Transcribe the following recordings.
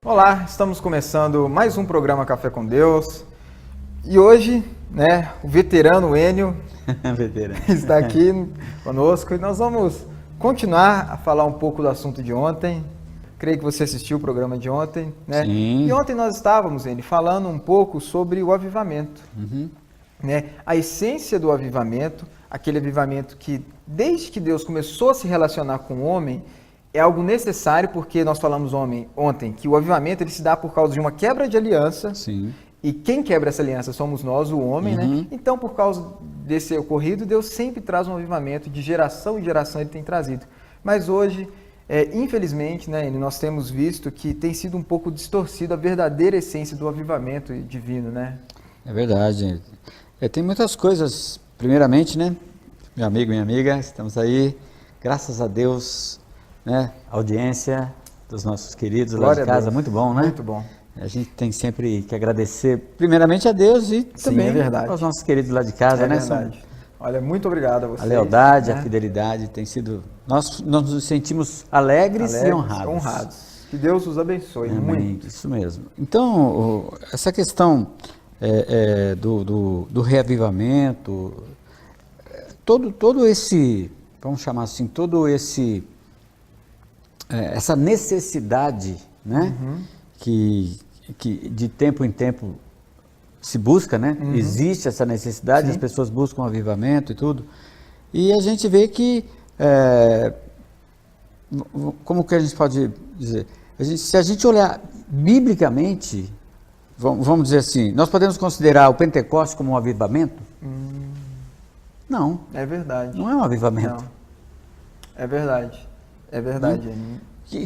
Olá, estamos começando mais um programa Café com Deus e hoje, o veterano Enio está aqui conosco e nós vamos continuar a falar um pouco do assunto de ontem. Creio que você assistiu o programa de ontem, né? Sim. E ontem nós estávamos, Enio, falando um pouco sobre o avivamento, A essência do avivamento, aquele avivamento que desde que Deus começou a se relacionar com o homem, é algo necessário, porque nós falamos ontem que o avivamento ele se dá por causa de uma quebra de aliança. Sim. E quem quebra essa aliança somos nós, o homem, né? Então, por causa desse ocorrido, Deus sempre traz um avivamento, de geração em geração ele tem trazido. Mas hoje, infelizmente, nós temos visto que tem sido um pouco distorcido a verdadeira essência do avivamento divino, né? É verdade. Tem muitas coisas, primeiramente, meu amigo, minha amiga, estamos aí, graças a Deus, audiência dos nossos queridos lá de casa, muito bom, né? Muito bom. A gente tem sempre que agradecer, primeamente a Deus e também aos nossos queridos lá de casa, né? É verdade. Olha, muito obrigado a vocês. A lealdade, a fidelidade tem sido... Nós nos sentimos alegres e honrados. Que Deus os abençoe. Amém. Muito. Isso mesmo. Então, essa questão do reavivamento, todo esse, vamos chamar assim, essa necessidade, que de tempo em tempo se busca, Existe essa necessidade, Sim. as pessoas buscam avivamento e tudo, e a gente vê que, como que a gente pode dizer, se a gente olhar biblicamente, vamos dizer assim, nós podemos considerar o Pentecostes como um avivamento? Não. É verdade. Não é um avivamento. Não. É verdade. É verdade.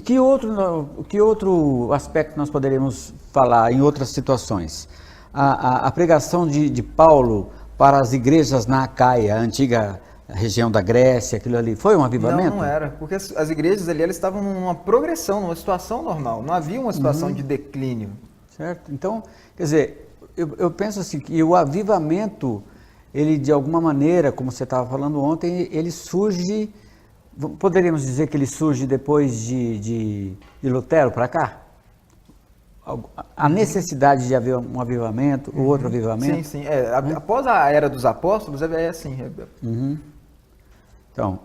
Que outro aspecto nós poderíamos falar em outras situações? A pregação de Paulo para as igrejas na Acaia, a antiga região da Grécia, aquilo ali, foi um avivamento? Não era, porque as igrejas ali elas estavam numa progressão, numa situação normal, não havia uma situação de declínio. Certo? Então, quer dizer, eu penso assim, que o avivamento, ele de alguma maneira, como você estava falando ontem, ele surge... Poderíamos dizer que ele surge depois de Lutero para cá? A necessidade de haver um avivamento, ou outro avivamento? Sim. Após a era dos apóstolos, é assim. Então,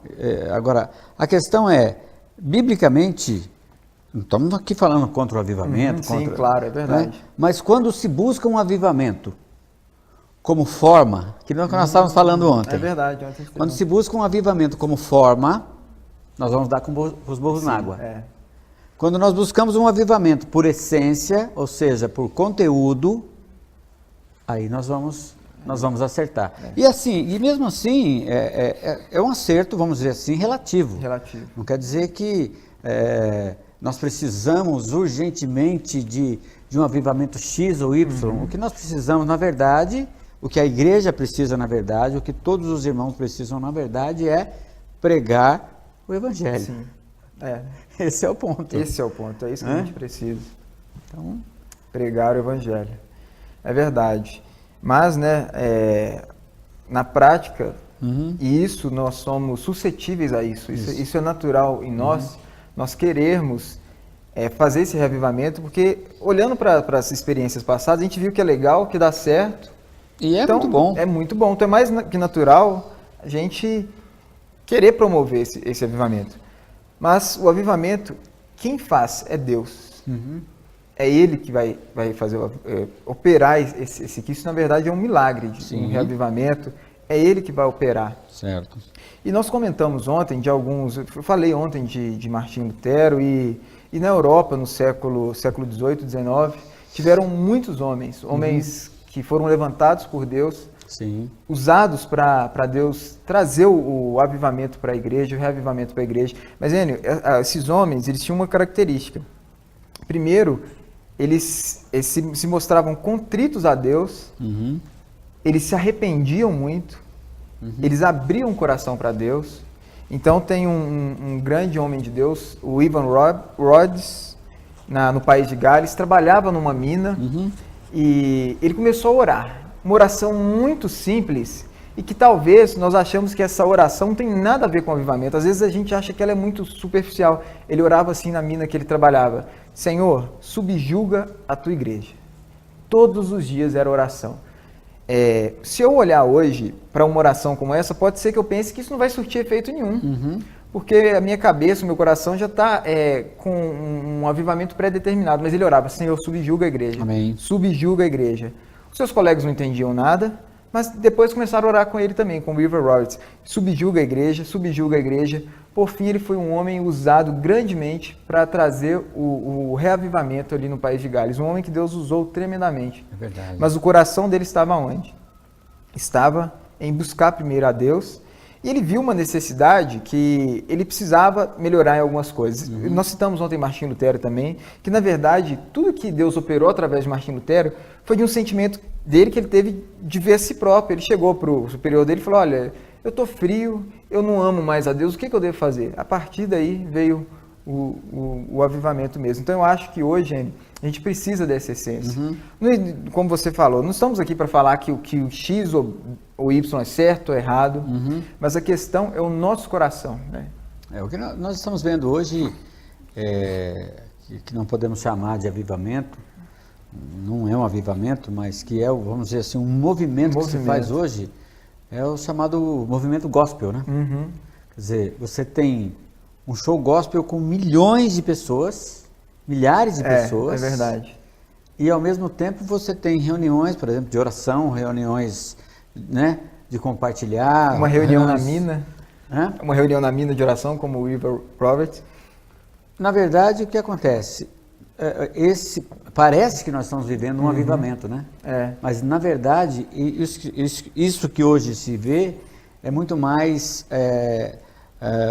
agora, a questão é, biblicamente, não estamos aqui falando contra o avivamento. Sim, claro, é verdade. Mas quando se busca um avivamento como forma, que nós estávamos falando ontem. É verdade. Quando se busca um avivamento como forma, nós vamos dar com os burros na água. Quando nós buscamos um avivamento por essência, ou seja, por conteúdo, aí nós vamos acertar. E mesmo assim, é um acerto, vamos dizer assim, relativo. Não quer dizer que nós precisamos urgentemente de um avivamento X ou Y. O que nós precisamos, na verdade, o que a igreja precisa, na verdade, o que todos os irmãos precisam, na verdade, é pregar o Evangelho. Sim. Esse é o ponto. É isso que a gente precisa. Então, pregar o Evangelho. É verdade. Mas, na prática, e isso nós somos suscetíveis a isso. Isso é natural em nós, nós querermos fazer esse reavivamento, porque olhando para as experiências passadas, a gente viu que é legal, que dá certo. E muito bom. É muito bom. Então é mais que natural a gente querer promover esse avivamento. Mas o avivamento, quem faz é Deus. É Ele que vai fazer, operar esse que isso na verdade é um milagre, um reavivamento. É Ele que vai operar. Certo. E nós comentamos ontem eu falei ontem de Martinho Lutero e na Europa no século XVIII, XIX, tiveram muitos homens que foram levantados por Deus, Sim. usados para Deus trazer o avivamento para a igreja, o reavivamento para a igreja. Mas, Enio, esses homens, eles tinham uma característica. Primeiro, eles se mostravam contritos a Deus, eles se arrependiam muito, eles abriam o coração para Deus. Então, tem um grande homem de Deus, o Ivan Rhodes, no país de Gales, trabalhava numa mina e ele começou a orar. Uma oração muito simples, E que talvez nós achamos que essa oração não tem nada a ver com avivamento. Às vezes a gente acha que ela é muito superficial. Ele orava assim na mina que ele trabalhava: Senhor, subjuga a tua igreja. Todos os dias era oração. Se eu olhar hoje para uma oração como essa, pode ser que eu pense que isso não vai surtir efeito nenhum. Porque a minha cabeça, o meu coração já está com um avivamento pré-determinado. Mas ele orava: Senhor, subjuga a igreja. Amém. Subjuga a igreja. Os seus colegas não entendiam nada, mas depois começaram a orar com ele também, com o River Roberts. Subjuga a igreja, subjuga a igreja. Por fim, ele foi um homem usado grandemente para trazer o reavivamento ali no país de Gales. Um homem que Deus usou tremendamente. É verdade. Mas o coração dele estava onde? Estava em buscar primeiro a Deus. E ele viu uma necessidade que ele precisava melhorar em algumas coisas. Nós citamos ontem Martinho Lutero também, que na verdade tudo que Deus operou através de Martinho Lutero foi de um sentimento dele que ele teve de ver a si próprio. Ele chegou para o superior dele e falou: olha, eu estou frio, eu não amo mais a Deus, o que eu devo fazer? A partir daí veio o avivamento mesmo. Então eu acho que hoje, a gente precisa dessa essência. Como você falou, não estamos aqui para falar que o X ou Y é certo ou errado, mas a questão é o nosso coração. Né? O que nós estamos vendo hoje, que não podemos chamar de avivamento, não é um avivamento, mas que é, vamos dizer assim, um movimento que se faz hoje, é o chamado movimento gospel, né? Quer dizer, você tem um show gospel com milhões de pessoas, milhares de pessoas. É verdade. E ao mesmo tempo você tem reuniões, por exemplo, de oração, reuniões, né, de compartilhar. Uma reunião na mina. Uma reunião na mina de oração, como o River Roberts. Na verdade, o que acontece? Parece que nós estamos vivendo um avivamento, né? Mas na verdade, isso que hoje se vê é muito mais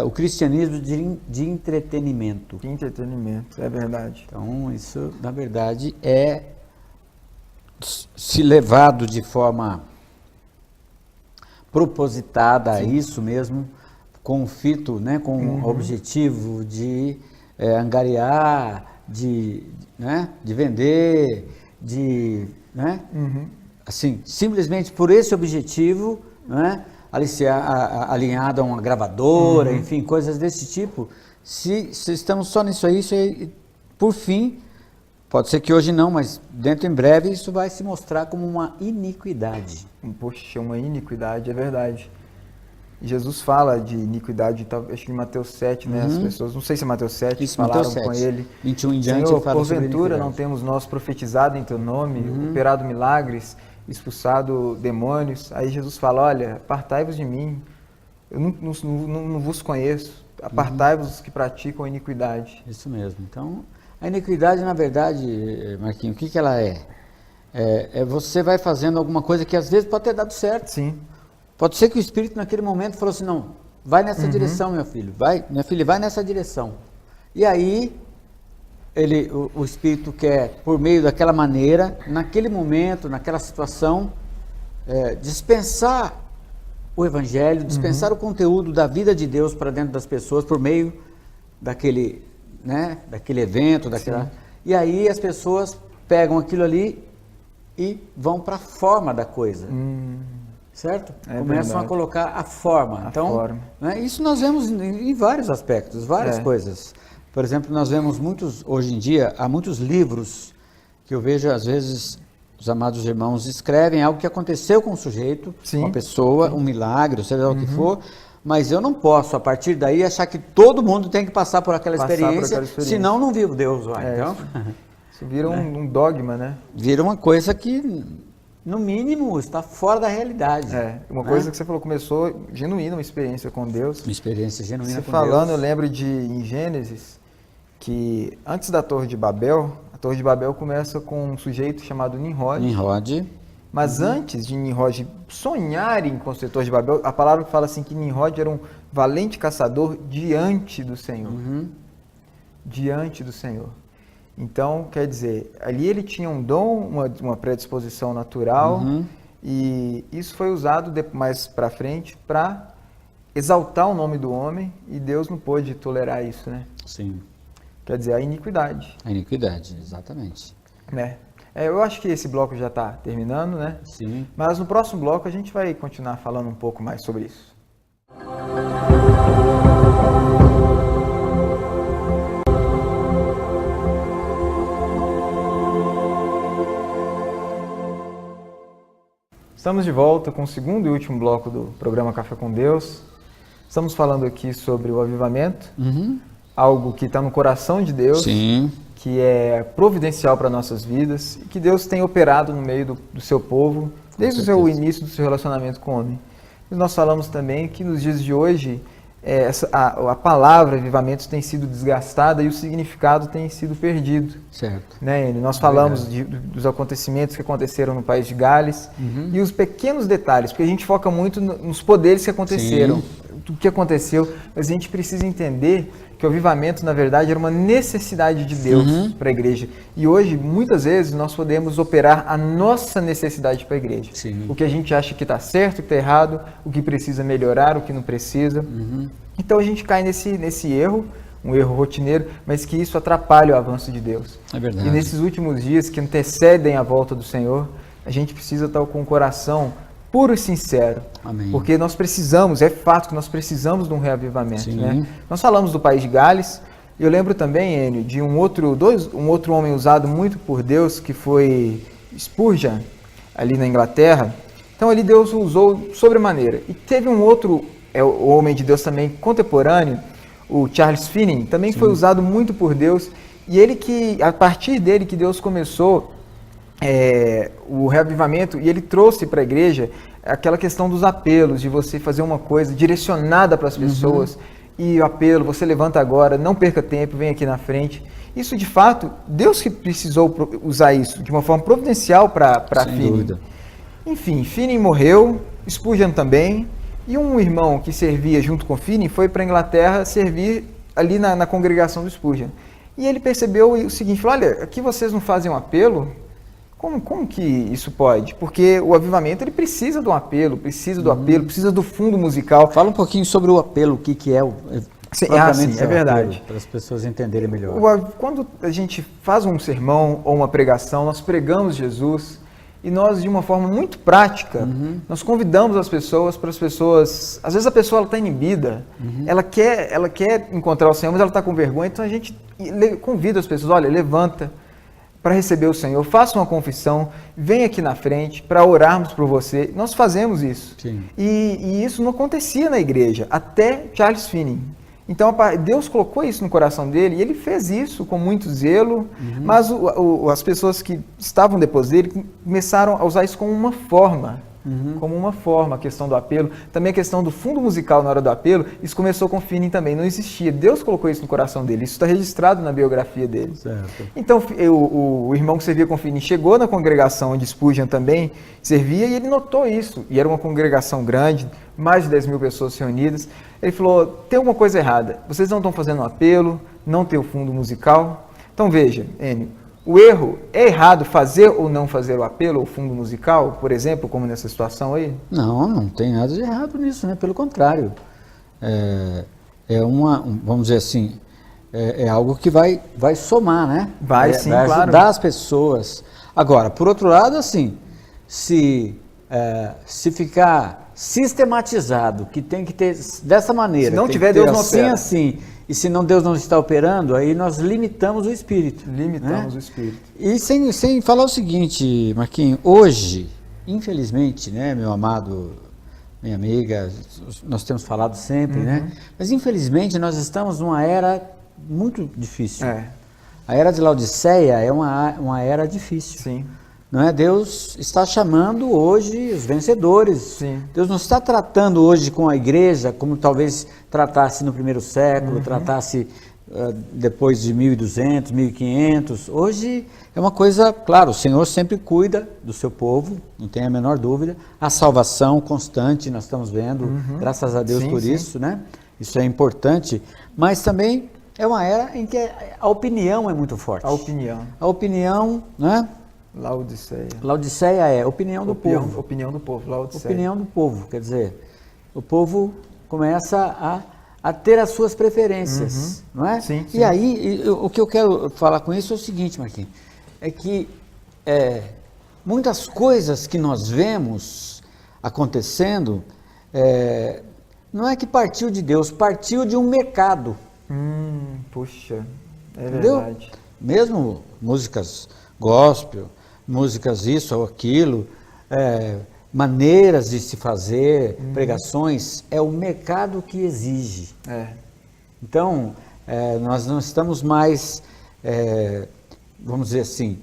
o cristianismo de entretenimento. De entretenimento, é verdade. Então, isso, na verdade, se levado de forma propositada a isso mesmo, com o fito, né, com o objetivo de angariar, de vender, assim, simplesmente por esse objetivo, né, alinhado a uma gravadora, enfim, coisas desse tipo. Se estamos só nisso aí, por fim, pode ser que hoje não, mas dentro em breve isso vai se mostrar como uma iniquidade. Poxa, uma iniquidade, é verdade. Jesus fala de iniquidade, acho que em Mateus 7, né? As pessoas, não sei se é Mateus 7, isso, falaram Mateus 7. com ele. 21 em diante, Senhor, fala porventura não temos nós profetizado em teu nome, operado milagres, expulsado demônios. Aí Jesus fala: olha, apartai-vos de mim, eu não vos conheço, apartai-vos os que praticam a iniquidade. Isso mesmo. Então, a iniquidade, na verdade, Marquinhos, o que ela é? Você vai fazendo alguma coisa que às vezes pode ter dado certo. Sim. Pode ser que o Espírito naquele momento falou assim: não, vai nessa direção, meu filho, minha filha, vai nessa direção. E aí, o Espírito quer, por meio daquela maneira, naquele momento, naquela situação, dispensar o Evangelho, dispensar o conteúdo da vida de Deus para dentro das pessoas, por meio daquele evento, e aí as pessoas pegam aquilo ali e vão para a forma da coisa. Certo? Começam verdade. a colocar a forma. Né, isso nós vemos em vários aspectos, várias coisas. Por exemplo, nós vemos hoje em dia, há muitos livros que eu vejo, às vezes, os amados irmãos escrevem algo que aconteceu com o sujeito, uma pessoa, um milagre, seja lá o que for, mas eu não posso, a partir daí, achar que todo mundo tem que passar por aquela experiência, senão não vivo Deus. Então, isso vira um dogma, né? Vira uma coisa que, no mínimo, está fora da realidade. Uma coisa que você falou, começou genuína, uma experiência com Deus. Uma experiência genuína com falando, Deus. Eu lembro em Gênesis, que antes da Torre de Babel, a Torre de Babel começa com um sujeito chamado Nimrod. Mas antes de Nimrod sonhar em construir a Torre de Babel, a palavra fala assim que Nimrod era um valente caçador diante do Senhor. Diante do Senhor. Então, quer dizer, ali ele tinha um dom, uma predisposição natural, e isso foi usado mais para frente para exaltar o nome do homem, e Deus não pôde tolerar isso, né? Sim. Quer dizer, a iniquidade. A iniquidade, exatamente. Eu acho que esse bloco já está terminando, né? Sim. Mas no próximo bloco a gente vai continuar falando um pouco mais sobre isso. Estamos de volta com o segundo e último bloco do programa Café com Deus. Estamos falando aqui sobre o avivamento, algo que está no coração de Deus, Sim. que é providencial para nossas vidas e que Deus tem operado no meio do seu povo desde o seu início do seu relacionamento com o homem. E nós falamos também que nos dias de hoje a palavra avivamento tem sido desgastada e o significado tem sido perdido. Certo. Né? Nós falamos dos acontecimentos que aconteceram no país de Gales e os pequenos detalhes, porque a gente foca muito nos poderes que aconteceram, o que aconteceu, mas a gente precisa entender que o avivamento, na verdade, era uma necessidade de Deus para a igreja. E hoje, muitas vezes, nós podemos operar a nossa necessidade para a igreja. Sim. O que a gente acha que está certo, que está errado, o que precisa melhorar, o que não precisa. Então a gente cai nesse erro, um erro rotineiro, mas que isso atrapalha o avanço de Deus. É verdade. E nesses últimos dias que antecedem a volta do Senhor, a gente precisa estar com o coração puro e sincero. Amém. Porque nós precisamos, é fato que nós precisamos de um reavivamento. Sim. Né? Nós falamos do país de Gales, e eu lembro também, Enio, de um outro homem usado muito por Deus, que foi Spurgeon, ali na Inglaterra. Então ali Deus o usou sobremaneira. E teve um outro o homem de Deus também contemporâneo, o Charles Finney, também foi usado muito por Deus, e a partir dele que Deus começou o reavivamento, e ele trouxe para a igreja aquela questão dos apelos, de você fazer uma coisa direcionada para as pessoas, e o apelo, você levanta agora, não perca tempo, vem aqui na frente. Isso, de fato, Deus que precisou usar isso de uma forma providencial para Finney. Dúvida. Enfim, Finney morreu, Spurgeon também, e um irmão que servia junto com Finney foi para a Inglaterra servir ali na congregação do Spurgeon. E ele percebeu o seguinte, falou, olha, aqui vocês não fazem um apelo? Como que isso pode? Porque o avivamento ele precisa de um apelo, precisa do fundo musical. Fala um pouquinho sobre o apelo, o que é o... Sim, é verdade. Para as pessoas entenderem melhor. Quando a gente faz um sermão ou uma pregação, nós pregamos Jesus e nós, de uma forma muito prática, nós convidamos as pessoas para as pessoas... Às vezes a pessoa está inibida, ela quer encontrar o Senhor, mas ela está com vergonha, então a gente convida as pessoas, olha, levanta para receber o Senhor, faça uma confissão, vem aqui na frente para orarmos por você. Nós fazemos isso. E isso não acontecia na igreja, até Charles Finney. Então Deus colocou isso no coração dele e ele fez isso com muito zelo, mas as pessoas que estavam depois dele começaram a usar isso como uma forma. A questão do apelo, também a questão do fundo musical na hora do apelo, isso começou com Finney também, não existia, Deus colocou isso no coração dele, isso está registrado na biografia dele. Certo. Então o irmão que servia com Finney chegou na congregação onde Spurgeon também servia e ele notou isso, e era uma congregação grande, mais de 10 mil pessoas reunidas, ele falou, tem alguma coisa errada, vocês não estão fazendo um apelo, não tem o fundo musical, então veja, Enio, o erro é errado fazer ou não fazer o apelo, o fundo musical, por exemplo, como nessa situação aí? Não tem nada de errado nisso, né? Pelo contrário. Vamos dizer assim, é algo que vai somar, né? Vai ajudar claro. As pessoas. Agora, por outro lado, assim, se ficar sistematizado, que tem que ter dessa maneira, se não tiver, Deus não opera. Assim, e se não Deus não está operando, aí nós limitamos o Espírito. Limitamos o Espírito. E sem falar o seguinte, Marquinhos, hoje, infelizmente, né, meu amado, minha amiga, nós temos falado sempre, né? Mas infelizmente nós estamos numa era muito difícil. A era de Laodiceia é uma era difícil. Sim. Não é? Deus está chamando hoje os vencedores. Sim. Deus não está tratando hoje com a igreja como talvez tratasse no primeiro século, tratasse depois de 1200, 1500. Hoje é uma coisa, claro, o Senhor sempre cuida do seu povo, não tem a menor dúvida. A salvação constante, nós estamos vendo, graças a Deus por isso, né? Isso é importante, mas também é uma era em que a opinião é muito forte. A opinião, né? Laodiceia é opinião do povo. Opinião do povo, Laodiceia. Opinião do povo, quer dizer, o povo começa a ter as suas preferências, não é? Sim. E aí, o que eu quero falar com isso é o seguinte, Marquinhos, é que muitas coisas que nós vemos acontecendo, não é que partiu de Deus, partiu de um mercado. Puxa, é Entendeu? verdade. Mesmo músicas gospel, músicas isso ou aquilo, maneiras de se fazer, pregações, é o mercado que exige. Então, nós não estamos mais, vamos dizer assim,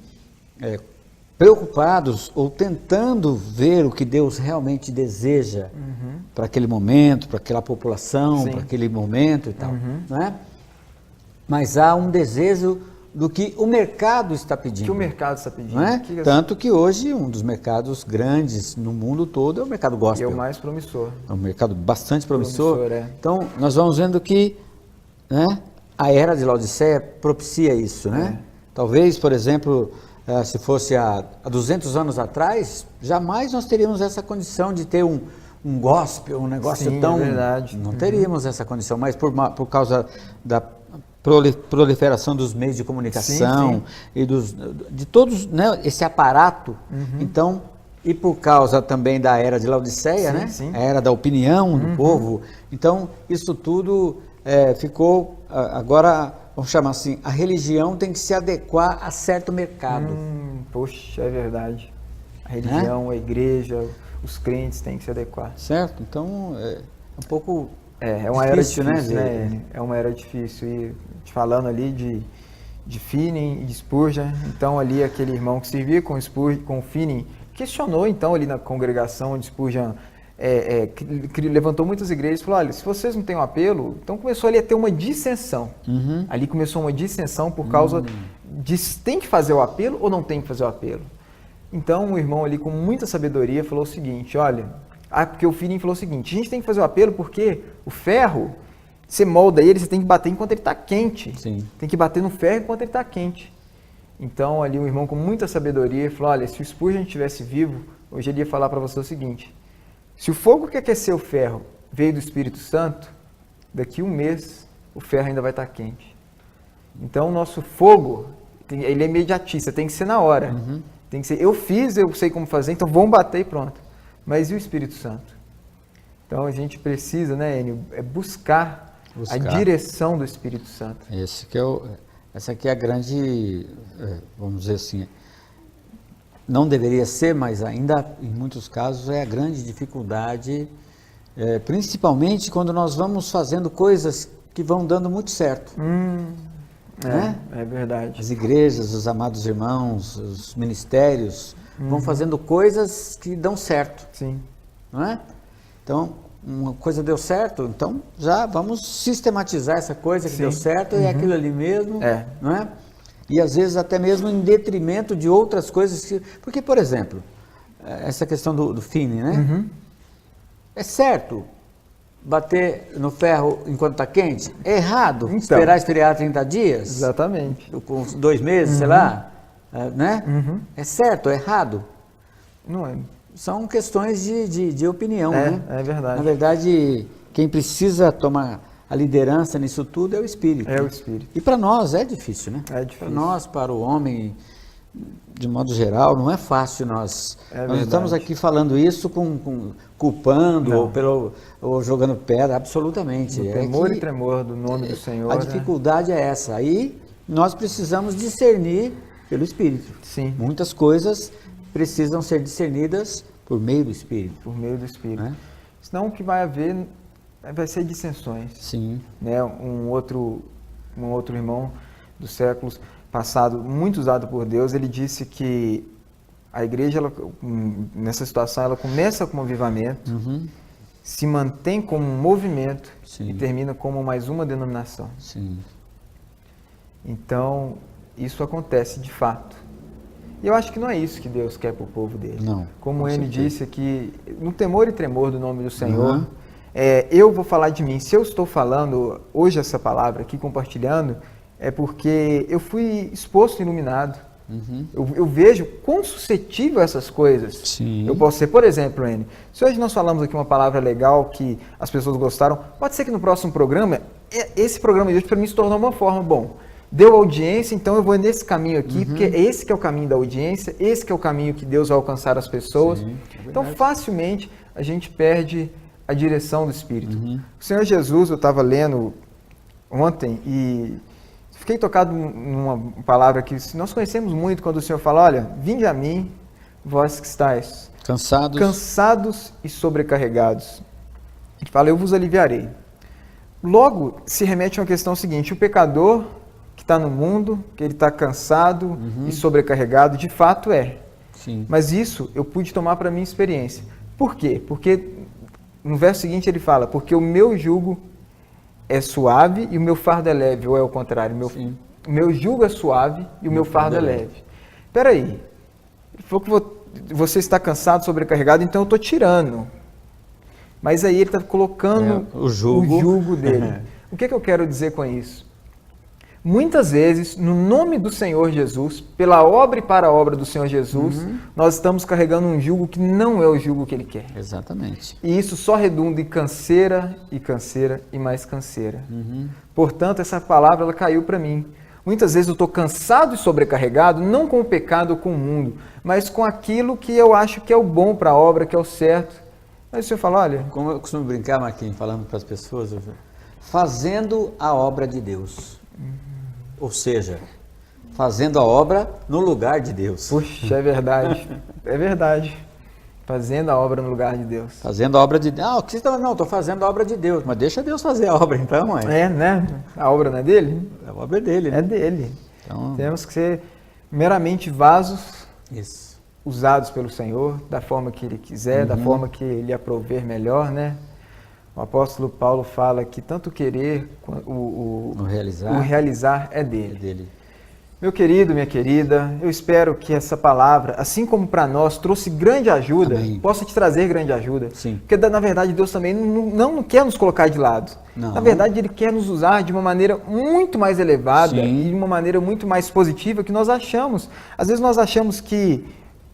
preocupados ou tentando ver o que Deus realmente deseja para aquele momento, para aquela população, para aquele momento e tal, não é? Mas há um desejo do que o mercado está pedindo. Que o mercado está pedindo. Não é? Tanto que hoje um dos mercados grandes no mundo todo é o mercado gospel. E é o mais promissor. É um mercado bastante promissor. É. Então, nós vamos vendo que, né, a era de Laodiceia propicia isso, né? Talvez, por exemplo, se fosse há 200 anos atrás, jamais nós teríamos essa condição de ter um gospel, um negócio tão... É verdade. Não teríamos essa condição, mas por causa da proliferação dos meios de comunicação e de todos, né, esse aparato, então, e por causa também da era de Laodiceia, né? A era da opinião do povo, então isso tudo ficou, agora, vamos chamar assim, a religião tem que se adequar a certo mercado. Poxa, é verdade. A religião, a igreja, os crentes têm que se adequar. Certo, então é um pouco... É uma difícil, era difícil, né? É uma era difícil. E falando ali de Finney e de Spurgeon, então ali aquele irmão que servia com o Finney questionou então ali na congregação onde Spurgeon levantou muitas igrejas e falou, olha, se vocês não têm um apelo, então começou ali a ter uma dissensão. Ali começou uma dissensão por causa de se tem que fazer o apelo ou não tem que fazer o apelo. Então o irmão ali com muita sabedoria falou o seguinte, olha, porque o Finney falou o seguinte, a gente tem que fazer o apelo porque o ferro, você molda ele, você tem que bater enquanto ele está quente. Tem que bater no ferro enquanto ele está quente. Então ali o irmão com muita sabedoria falou, olha, se o Spurgeon estivesse vivo, hoje ele ia falar para você o seguinte, se o fogo que aqueceu o ferro veio do Espírito Santo, daqui um mês o ferro ainda vai estar quente. Então o nosso fogo, ele é imediatista, tem que ser na hora. Tem que ser, eu fiz, eu sei como fazer, então vamos bater e pronto. Mas e o Espírito Santo? Então a gente precisa, né, Enio, buscar a direção do Espírito Santo. Essa aqui é a grande, vamos dizer assim, não deveria ser, mas ainda em muitos casos é a grande dificuldade, principalmente quando nós vamos fazendo coisas que vão dando muito certo. Né? É verdade. As igrejas, os amados irmãos, os ministérios vão fazendo coisas que dão certo. Não é? Então, uma coisa deu certo, então já vamos sistematizar essa coisa que deu certo, é aquilo ali mesmo, não é? E às vezes até mesmo em detrimento de outras coisas. Porque, por exemplo, essa questão do Finney, né? É certo bater no ferro enquanto está quente? É errado esperar esfriar 30 dias? Exatamente. Com 2 meses, sei lá, né? É certo, é errado? Não é. São questões de opinião, né? É verdade. Na verdade, quem precisa tomar a liderança nisso tudo é o Espírito. É o Espírito. E para nós é difícil, né? É difícil. Para nós, para o homem, de modo geral, não é fácil nós. Nós estamos aqui falando isso culpando ou jogando pedra, absolutamente. Do temor e tremor do nome do Senhor. A dificuldade é essa. Aí nós precisamos discernir pelo Espírito. Muitas coisas precisam ser discernidas por meio do Espírito. Por meio do Espírito. Senão o que vai haver vai ser dissensões. Né? Um outro irmão dos séculos passado, muito usado por Deus, ele disse que a igreja, nessa situação, ela começa como avivamento, se mantém como um movimento e termina como mais uma denominação. Então, isso acontece de fato. E eu acho que não é isso que Deus quer para o povo dele. Não, como ele disse aqui, no temor e tremor do nome do Senhor, eu vou falar de mim. Se eu estou falando hoje essa palavra aqui, compartilhando, é porque eu fui exposto e iluminado. Eu vejo quão suscetível a essas coisas eu posso ser. Por exemplo, Enio, se hoje nós falamos aqui uma palavra legal que as pessoas gostaram, pode ser que no próximo programa, esse programa de hoje para mim se tornou uma forma, deu audiência, então eu vou nesse caminho aqui, porque esse que é o caminho da audiência, esse que é o caminho que Deus vai alcançar as pessoas. Sim, então, facilmente, a gente perde a direção do Espírito. O Senhor Jesus, eu estava lendo ontem e fiquei tocado numa palavra que nós conhecemos muito, quando o Senhor fala, olha, vinde a mim, vós que estáis cansados e sobrecarregados. Ele fala, eu vos aliviarei. Logo, se remete a uma questão seguinte, o pecador que está no mundo, que ele está cansado e sobrecarregado, de fato é. Sim. Mas isso eu pude tomar para a minha experiência. Por quê? Porque no verso seguinte ele fala, porque o meu jugo é suave e o meu fardo é leve, ou é o contrário, o meu jugo é suave e o meu fardo é leve. Espera aí, ele falou que você está cansado, sobrecarregado, então eu estou tirando. Mas aí ele está colocando o jugo dele. O que eu quero dizer com isso? Muitas vezes, no nome do Senhor Jesus, pela obra e para a obra do Senhor Jesus, nós estamos carregando um jugo que não é o jugo que Ele quer. Exatamente. E isso só redunda em canseira e mais canseira. Portanto, essa palavra ela caiu para mim. Muitas vezes eu estou cansado e sobrecarregado, não com o pecado ou com o mundo, mas com aquilo que eu acho que é o bom para a obra, que é o certo. Aí o Senhor fala, olha... Como eu costumo brincar, Marquinhos, falando para as pessoas, fazendo a obra de Deus. Ou seja, fazendo a obra no lugar de Deus. Puxa, é verdade. É verdade. Fazendo a obra no lugar de Deus. Fazendo a obra de Deus. Ah, o que você está falando? Não, estou fazendo a obra de Deus. Mas deixa Deus fazer a obra então, É, né? A obra não é dele? A obra é dele, né? É dele. Então... Temos que ser meramente vasos usados pelo Senhor, da forma que Ele quiser, da forma que Ele aprover melhor, né? O apóstolo Paulo fala que tanto querer, o realizar é dele. Meu querido, minha querida, eu espero que essa palavra, assim como para nós trouxe grande ajuda, possa te trazer grande ajuda. Sim. Porque, na verdade, Deus também não quer nos colocar de lado. Não. Na verdade, Ele quer nos usar de uma maneira muito mais elevada e de uma maneira muito mais positiva que nós achamos. Às vezes nós achamos que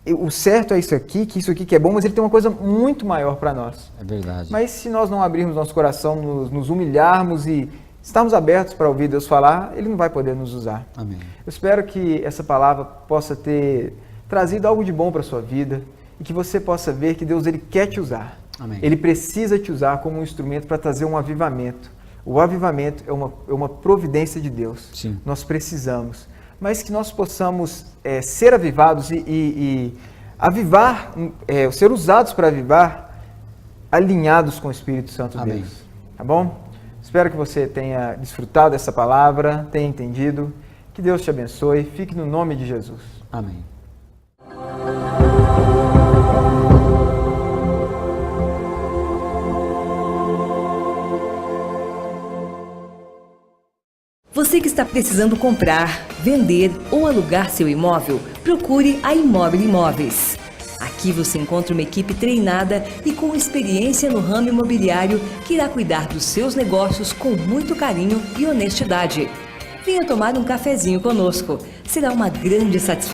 o certo é isso aqui que é bom, mas Ele tem uma coisa muito maior para nós. É verdade. Mas se nós não abrirmos nosso coração, nos humilharmos e estarmos abertos para ouvir Deus falar, Ele não vai poder nos usar. Amém. Eu espero que essa palavra possa ter trazido algo de bom para a sua vida e que você possa ver que Deus Ele quer te usar. Amém. Ele precisa te usar como um instrumento para trazer um avivamento. O avivamento é uma providência de Deus. Sim. Nós precisamos. Mas que nós possamos ser avivados e avivar, ser usados para avivar, alinhados com o Espírito Santo de Deus. Tá bom? Espero que você tenha desfrutado dessa palavra, tenha entendido. Que Deus te abençoe. Fique no nome de Jesus. Amém. Você que está precisando comprar, vender ou alugar seu imóvel, procure a Immobile Imóveis. Aqui você encontra uma equipe treinada e com experiência no ramo imobiliário que irá cuidar dos seus negócios com muito carinho e honestidade. Venha tomar um cafezinho conosco. Será uma grande satisfação.